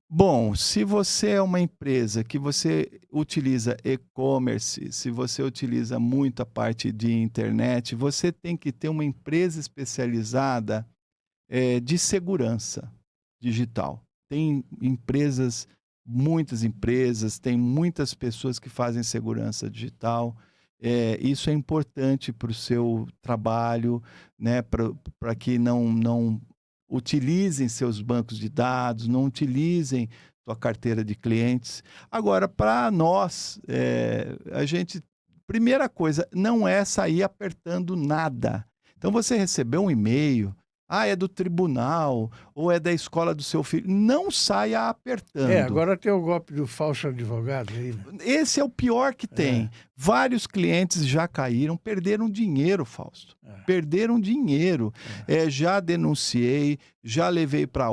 Bom, se você é uma empresa que você utiliza e-commerce, se você utiliza muito a parte de internet, você tem que ter uma empresa especializada de segurança digital. Tem empresas, muitas empresas, tem muitas pessoas que fazem segurança digital. Isso é importante para o seu trabalho, né? Para que não utilizem seus bancos de dados, não utilizem sua carteira de clientes. Agora, para nós, primeira coisa, não é sair apertando nada. Então, você recebeu um e-mail, é do tribunal, ou é da escola do seu filho. Não saia apertando. Agora tem o golpe do falso advogado aí, né? Esse é o pior que tem. Vários clientes já caíram, perderam dinheiro, Fausto. Perderam dinheiro. Já denunciei, já levei para a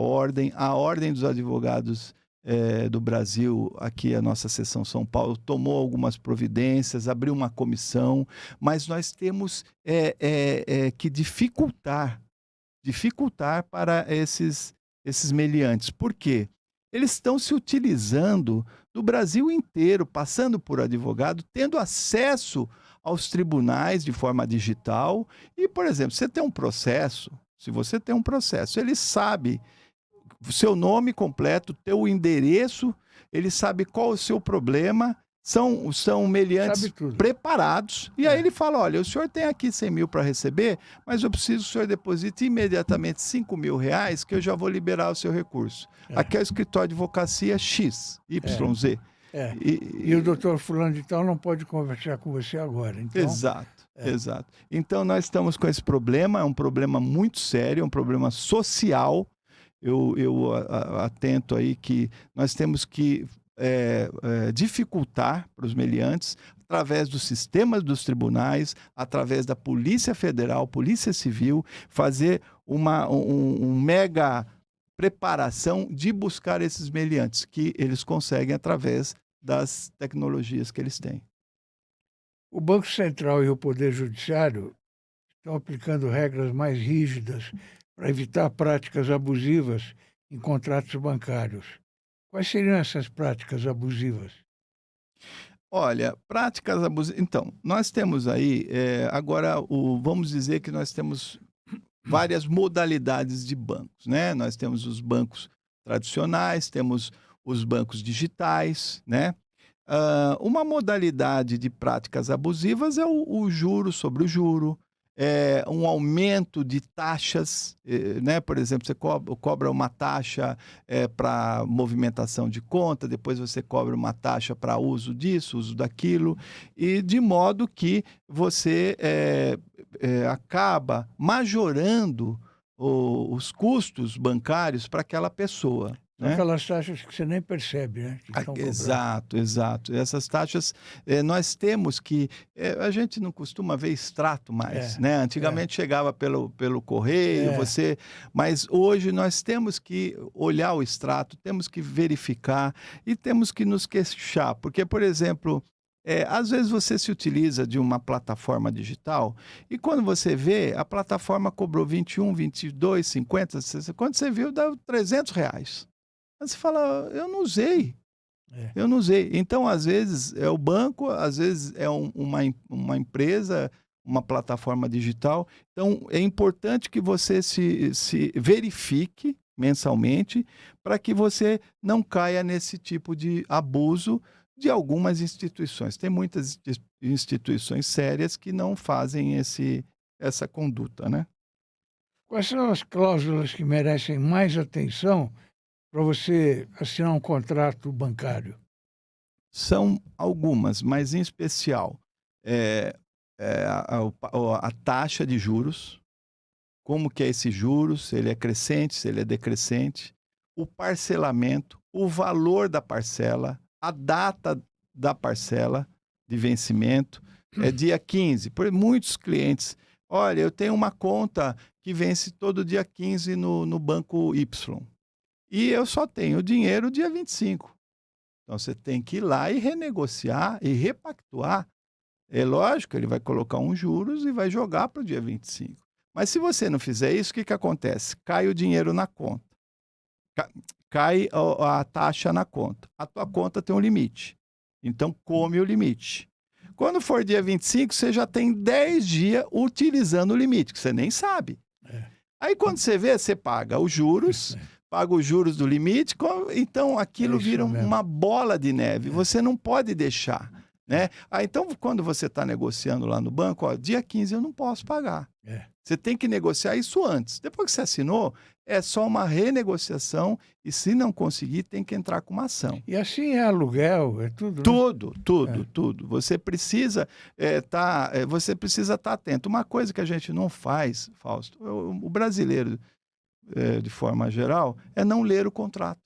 Ordem dos Advogados do Brasil, aqui a nossa seção São Paulo, tomou algumas providências, abriu uma comissão, mas nós temos que dificultar para esses meliantes. Por quê? Eles estão se utilizando do Brasil inteiro, passando por advogado, tendo acesso aos tribunais de forma digital. E, por exemplo, se você tem um processo, ele sabe o seu nome completo, teu endereço, ele sabe qual o seu problema. São meliantes preparados. E aí ele fala, olha, o senhor tem aqui 100 mil para receber, mas eu preciso que o senhor deposite imediatamente 5 mil reais, que eu já vou liberar o seu recurso. Aqui é o escritório de advocacia X, YZ. E o doutor fulano de tal não pode conversar com você agora. Então... Exato. Então nós estamos com esse problema, é um problema muito sério, é um problema social. Eu atento aí que nós temos que dificultar para os meliantes através dos sistemas dos tribunais, através da Polícia Federal, Polícia Civil, fazer uma mega preparação de buscar esses meliantes, que eles conseguem através das tecnologias que eles têm. O Banco Central e o Poder Judiciário estão aplicando regras mais rígidas para evitar práticas abusivas em contratos bancários. Quais seriam essas práticas abusivas? Olha, práticas abusivas... Então, nós temos aí, agora, vamos dizer que nós temos várias modalidades de bancos, né? Nós temos os bancos tradicionais, temos os bancos digitais, né? Uma modalidade de práticas abusivas é o juro sobre o juro, um aumento de taxas, né? Por exemplo, você cobra uma taxa para movimentação de conta, depois você cobra uma taxa para uso disso, uso daquilo, e de modo que você acaba majorando os custos bancários para aquela pessoa. São aquelas taxas que você nem percebe, né? Exato. Essas taxas, nós temos que... a gente não costuma ver extrato mais, né? Antigamente chegava pelo correio, mas hoje nós temos que olhar o extrato, temos que verificar e temos que nos queixar. Porque, por exemplo, às vezes você se utiliza de uma plataforma digital e quando você vê, a plataforma cobrou 21, 22, 50, 60, quando você viu, dá R$300. Você fala, eu não usei. Então, às vezes, é o banco, às vezes é uma empresa, uma plataforma digital. Então, é importante que você se verifique mensalmente para que você não caia nesse tipo de abuso de algumas instituições. Tem muitas instituições sérias que não fazem essa conduta, né? Quais são as cláusulas que merecem mais atenção para você assinar um contrato bancário? São algumas, mas em especial a taxa de juros, como que é esse juros, se ele é crescente, se ele é decrescente, o parcelamento, o valor da parcela, a data da parcela de vencimento, dia 15. Por muitos clientes, olha, eu tenho uma conta que vence todo dia 15 no banco Y. E eu só tenho dinheiro dia 25. Então, você tem que ir lá e renegociar e repactuar. É lógico, ele vai colocar uns juros e vai jogar para o dia 25. Mas se você não fizer isso, o que acontece? Cai o dinheiro na conta. Cai a taxa na conta. A tua conta tem um limite. Então, come o limite. Quando for dia 25, você já tem 10 dias utilizando o limite, que você nem sabe. Aí, quando você vê, você paga os juros... paga os juros do limite, então aquilo vira uma bola de neve. Você não pode deixar, né? Então, quando você está negociando lá no banco, dia 15 eu não posso pagar. É. Você tem que negociar isso antes. Depois que você assinou, é só uma renegociação e se não conseguir, tem que entrar com uma ação. E assim é aluguel, é tudo, né? Tudo, tudo, É. tudo. Você precisa você precisa estar atento. Uma coisa que a gente não faz, Fausto, o brasileiro, de forma geral, é não ler o contrato.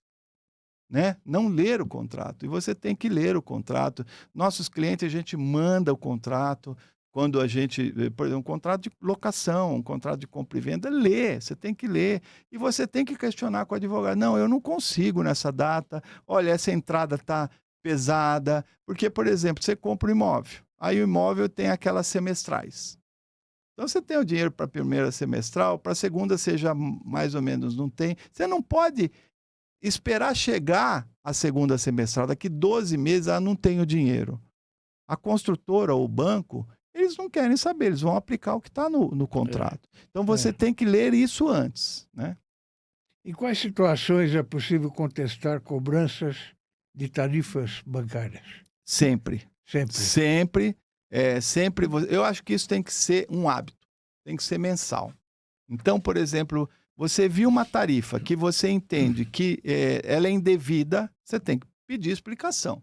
Né? Não ler o contrato. E você tem que ler o contrato. Nossos clientes, a gente manda o contrato. Quando a gente, por exemplo, um contrato de locação, um contrato de compra e venda, lê, você tem que ler. E você tem que questionar com o advogado. Não, eu não consigo nessa data. Olha, essa entrada está pesada. Porque, por exemplo, você compra um imóvel. Aí o imóvel tem aquelas semestrais. Então você tem o dinheiro para a primeira semestral, para a segunda você já mais ou menos não tem. Você não pode esperar chegar a segunda semestral, daqui 12 meses, não tenho dinheiro. A construtora ou o banco, eles não querem saber, eles vão aplicar o que está no contrato. Então você tem que ler isso antes, né? Em quais situações é possível contestar cobranças de tarifas bancárias? Sempre. Sempre. Sempre. Sempre. Eu acho que isso tem que ser um hábito, tem que ser mensal. Então, por exemplo, você viu uma tarifa que você entende que ela é indevida, você tem que pedir explicação.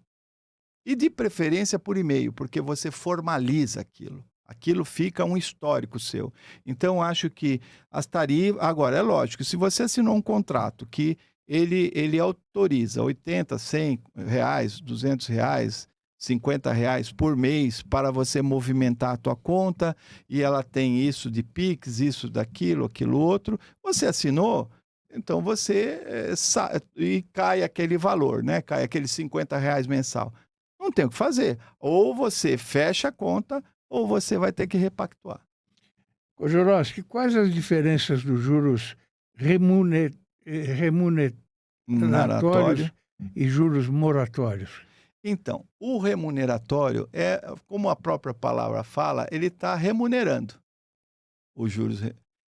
E de preferência por e-mail, porque você formaliza aquilo. Aquilo fica um histórico seu. Então, acho que as tarifas... Agora, é lógico, se você assinou um contrato que ele autoriza 80, 100 reais, 200 reais, 50 reais por mês para você movimentar a tua conta, e ela tem isso de Pix, isso daquilo, aquilo outro, você assinou, então você e cai aquele valor, né? Cai aqueles 50 reais mensal. Não tem o que fazer. Ou você fecha a conta, ou você vai ter que repactuar. Joroski, quais as diferenças dos juros remuneratórios Naratório. e juros moratórios? Então, o remuneratório como a própria palavra fala, ele está remunerando os juros.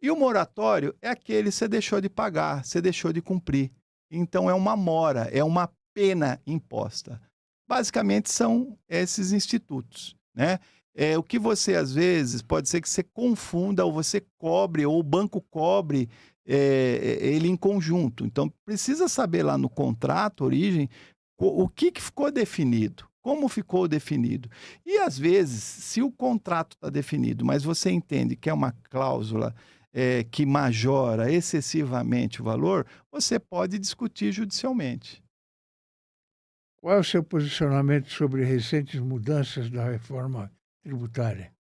E o moratório é aquele que você deixou de pagar, você deixou de cumprir. Então, é uma mora, é uma pena imposta. Basicamente, são esses institutos, né? O que você, às vezes, pode ser que você confunda, ou você cobre, ou o banco cobre ele em conjunto. Então, precisa saber lá no contrato, origem, o que ficou definido, como ficou definido. E, às vezes, se o contrato está definido, mas você entende que é uma cláusula que majora excessivamente o valor, você pode discutir judicialmente. Qual é o seu posicionamento sobre recentes mudanças da reforma tributária?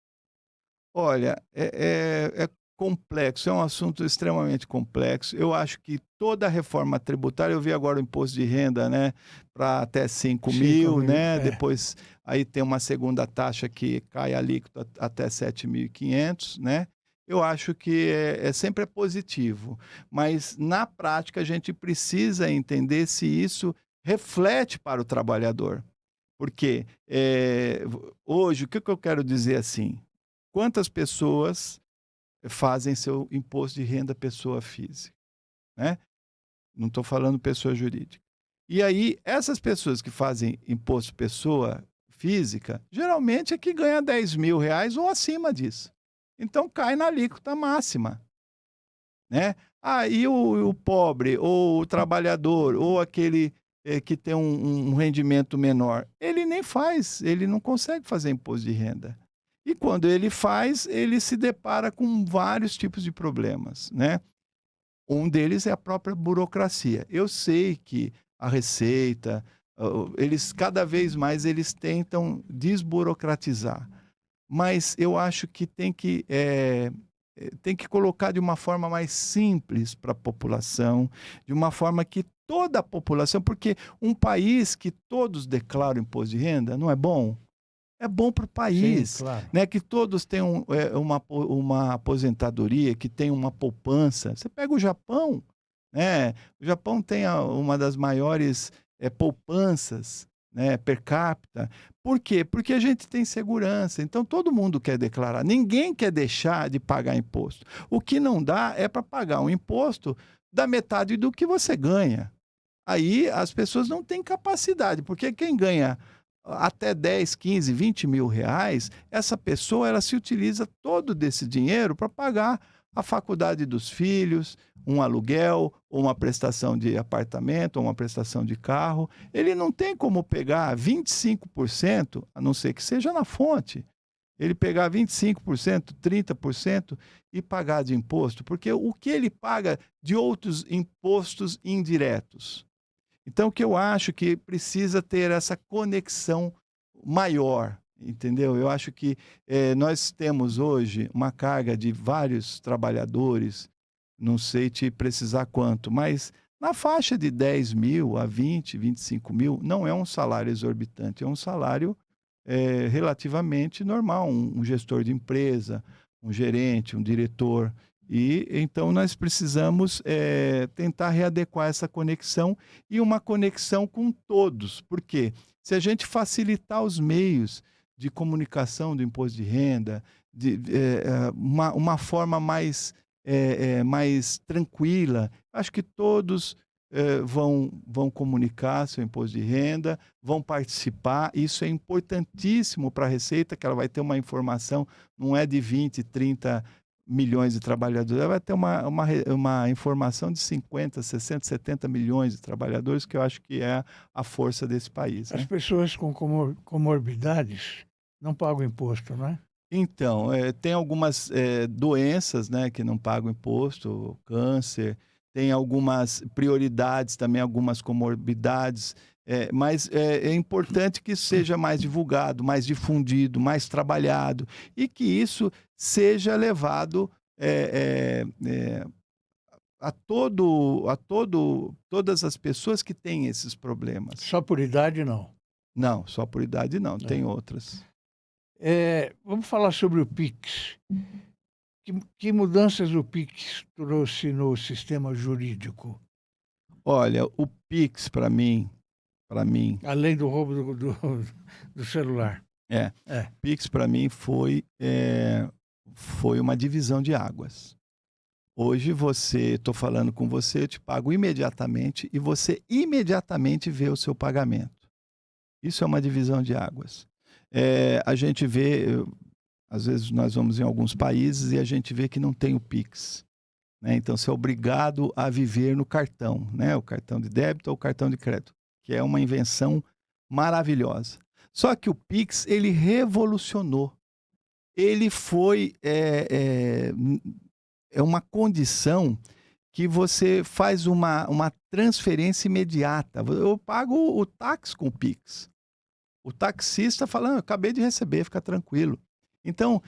Olha, é complexo, é um assunto extremamente complexo. Eu acho que toda a reforma tributária, eu vi agora o imposto de renda, né, para até 5 mil, né? Depois aí tem uma segunda taxa que cai a alíquota até 7.500, né? Eu acho que sempre positivo, mas na prática a gente precisa entender se isso reflete para o trabalhador. Porque hoje, o que eu quero dizer assim? Quantas pessoas fazem seu imposto de renda pessoa física, né? Não estou falando pessoa jurídica. E aí, essas pessoas que fazem imposto pessoa física, geralmente é que ganha 10 mil reais ou acima disso. Então, cai na alíquota máxima, né? Aí o pobre, ou o trabalhador, ou aquele que tem um rendimento menor, ele nem faz, ele não consegue fazer imposto de renda. E quando ele faz, ele se depara com vários tipos de problemas, né? Um deles é a própria burocracia. Eu sei que a Receita, eles cada vez mais eles tentam desburocratizar, mas eu acho que tem que colocar de uma forma mais simples para a população, de uma forma que toda a população, porque um país que todos declaram imposto de renda não é bom? É bom para o país, sim, claro, né? Que todos tenham uma aposentadoria, que tenham uma poupança. Você pega o Japão, né? O Japão tem uma das maiores poupanças, né, per capita. Por quê? Porque a gente tem segurança. Então, todo mundo quer declarar. Ninguém quer deixar de pagar imposto. O que não dá é para pagar um imposto da metade do que você ganha. Aí as pessoas não têm capacidade, porque quem ganha até 10, 15, 20 mil reais, essa pessoa ela se utiliza todo desse dinheiro para pagar a faculdade dos filhos, um aluguel, ou uma prestação de apartamento, ou uma prestação de carro. Ele não tem como pegar 25%, a não ser que seja na fonte. Ele pegar 25%, 30% e pagar de imposto, porque o que ele paga de outros impostos indiretos? Então, o que eu acho que precisa ter essa conexão maior, entendeu? Eu acho que nós temos hoje uma carga de vários trabalhadores, não sei te precisar quanto, mas na faixa de 10 mil a 20, 25 mil, não é um salário exorbitante, é um salário relativamente normal, um gestor de empresa, um gerente, um diretor. E então nós precisamos tentar readequar essa conexão e uma conexão com todos. Por quê? Se a gente facilitar os meios de comunicação do imposto de renda, uma forma mais tranquila, acho que todos vão comunicar seu imposto de renda, vão participar. Isso é importantíssimo para a Receita, que ela vai ter uma informação, não é de 20, 30 milhões de trabalhadores, ela vai ter uma informação de 50, 60, 70 milhões de trabalhadores, que eu acho que é a força desse país. As Né? pessoas com comorbidades não pagam imposto, não é? Então, tem algumas doenças, né, que não pagam imposto, câncer, tem algumas prioridades também, algumas comorbidades, mas é importante que isso seja mais divulgado, mais difundido, mais trabalhado, e que isso seja levado todas as pessoas que têm esses problemas. Só por idade, não. Não, só por idade não, tem outras. Vamos falar sobre o PIX. Que mudanças o PIX trouxe no sistema jurídico? Olha, o Pix para mim, Além do roubo do celular. Pix para mim foi uma divisão de águas. Hoje estou falando com você, eu te pago imediatamente e você imediatamente vê o seu pagamento. Isso é uma divisão de águas. A gente vê, às vezes nós vamos em alguns países e a gente vê que não tem o Pix. Né? Então você é obrigado a viver no cartão, né? O cartão de débito ou o cartão de crédito, que é uma invenção maravilhosa. Só que o Pix, ele revolucionou. Ele foi uma condição que você faz uma transferência imediata. Eu pago o táxi com o Pix. O taxista falando, acabei de receber, fica tranquilo. Então,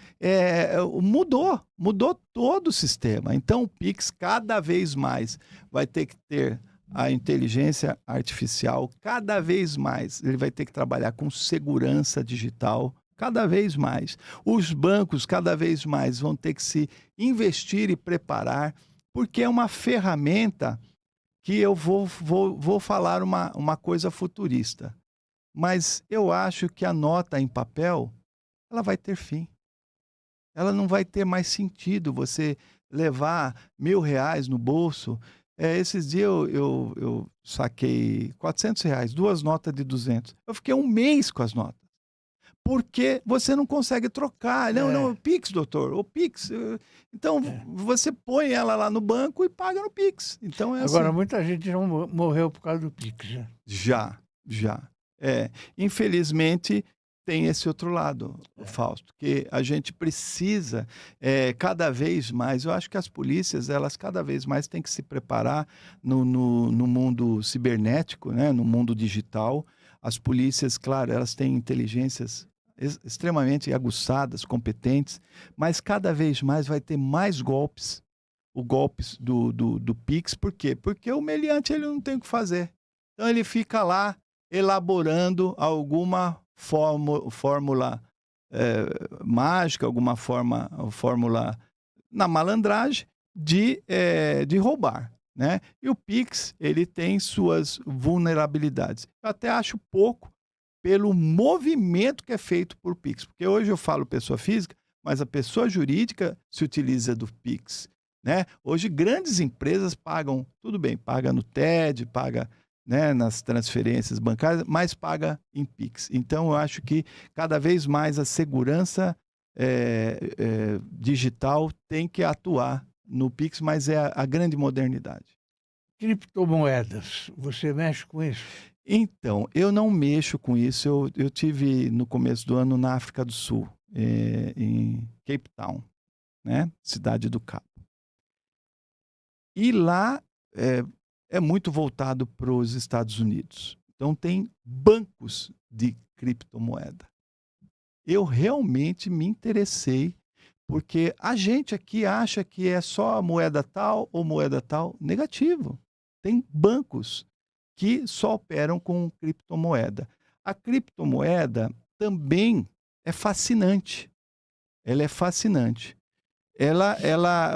mudou todo o sistema. Então, o Pix cada vez mais vai ter que ter a inteligência artificial, cada vez mais ele vai ter que trabalhar com segurança digital, cada vez mais. Os bancos cada vez mais vão ter que se investir e preparar, porque é uma ferramenta que eu vou falar uma coisa futurista. Mas eu acho que a nota em papel, ela vai ter fim. Ela não vai ter mais sentido você levar R$ 1.000 no bolso. Esses dias eu saquei R$ 400, 2 notas de 200. Eu fiquei um mês com as notas. Porque você não consegue trocar. Não, o Pix, doutor, o Pix. Então, você põe ela lá no banco e paga no Pix. Então, Agora, assim. muita gente já morreu por causa do Pix, né? Já. Infelizmente, tem esse outro lado, Fausto, que a gente precisa cada vez mais. Eu acho que as polícias, elas cada vez mais têm que se preparar no mundo cibernético, né? No mundo digital. As polícias, claro, elas têm inteligências extremamente aguçadas, competentes, mas cada vez mais vai ter mais golpes, o golpes do Pix. Por quê? Porque o meliante ele não tem o que fazer. Então ele fica lá elaborando alguma fórmula mágica, alguma fórmula na malandragem de roubar. Né? E o Pix, ele tem suas vulnerabilidades. Eu até acho pouco pelo movimento que é feito por Pix. Porque hoje eu falo pessoa física, mas a pessoa jurídica se utiliza do Pix. Né? Hoje grandes empresas pagam, tudo bem, paga no TED, paga né, nas transferências bancárias, mais paga em Pix. Então, eu acho que cada vez mais a segurança digital tem que atuar no Pix, mas é a grande modernidade. Criptomoedas, você mexe com isso? Então, eu não mexo com isso. Eu tive no começo do ano na África do Sul, em Cape Town, né, Cidade do Cabo. E lá é muito voltado para os Estados Unidos. Então, tem bancos de criptomoeda. Eu realmente me interessei, porque a gente aqui acha que é só moeda tal ou moeda tal. Negativo. Tem bancos que só operam com criptomoeda. A criptomoeda também é fascinante. Ela é fascinante.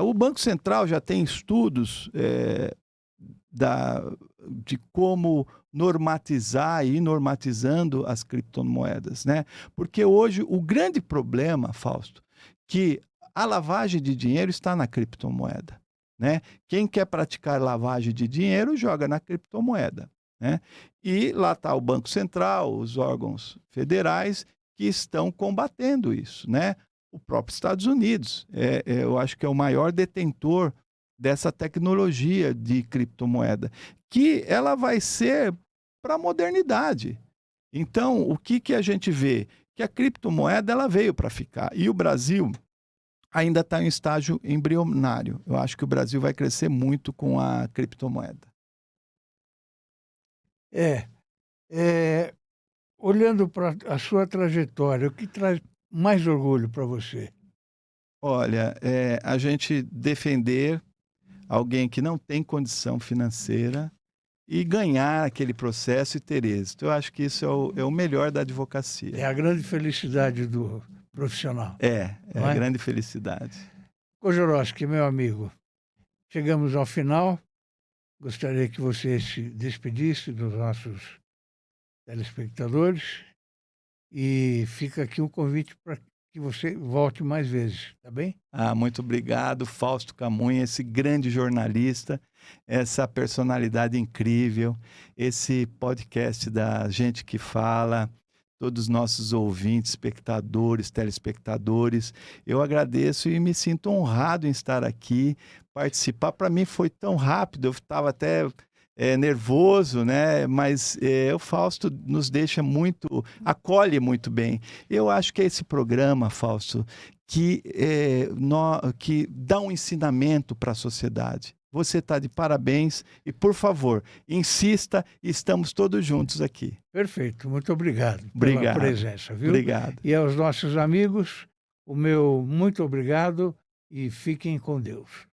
O Banco Central já tem estudos de como normatizar e ir normatizando as criptomoedas, né? Porque hoje o grande problema, Fausto, que a lavagem de dinheiro está na criptomoeda, né? Quem quer praticar lavagem de dinheiro joga na criptomoeda, né? E lá está o Banco Central, os órgãos federais que estão combatendo isso, né? O próprio Estados Unidos, eu acho que é o maior detentor dessa tecnologia de criptomoeda, que ela vai ser para a modernidade. Então, o que a gente vê? Que a criptomoeda ela veio para ficar. E o Brasil ainda está em estágio embrionário. Eu acho que o Brasil vai crescer muito com a criptomoeda. Olhando para a sua trajetória, o que traz mais orgulho para você? Olha, a gente defender alguém que não tem condição financeira e ganhar aquele processo e ter êxito. Eu acho que isso é o melhor da advocacia. É a grande felicidade do profissional. É não a é? grande felicidade. Kozorowski, meu amigo, chegamos ao final. Gostaria que você se despedisse dos nossos telespectadores e fica aqui um convite para que você volte mais vezes, tá bem? Muito obrigado, Fausto Camunha, esse grande jornalista, essa personalidade incrível, esse podcast da Gente que Fala, todos os nossos ouvintes, espectadores, telespectadores. Eu agradeço e me sinto honrado em estar aqui, participar. Para mim foi tão rápido, eu estava até nervoso, né? Mas o Fausto nos deixa acolhe muito bem. Eu acho que é esse programa, Fausto, que dá um ensinamento para a sociedade. Você está de parabéns e, por favor, insista, estamos todos juntos aqui. Perfeito, muito obrigado pela Obrigado. presença, viu? Obrigado. E aos nossos amigos, o meu muito obrigado e fiquem com Deus.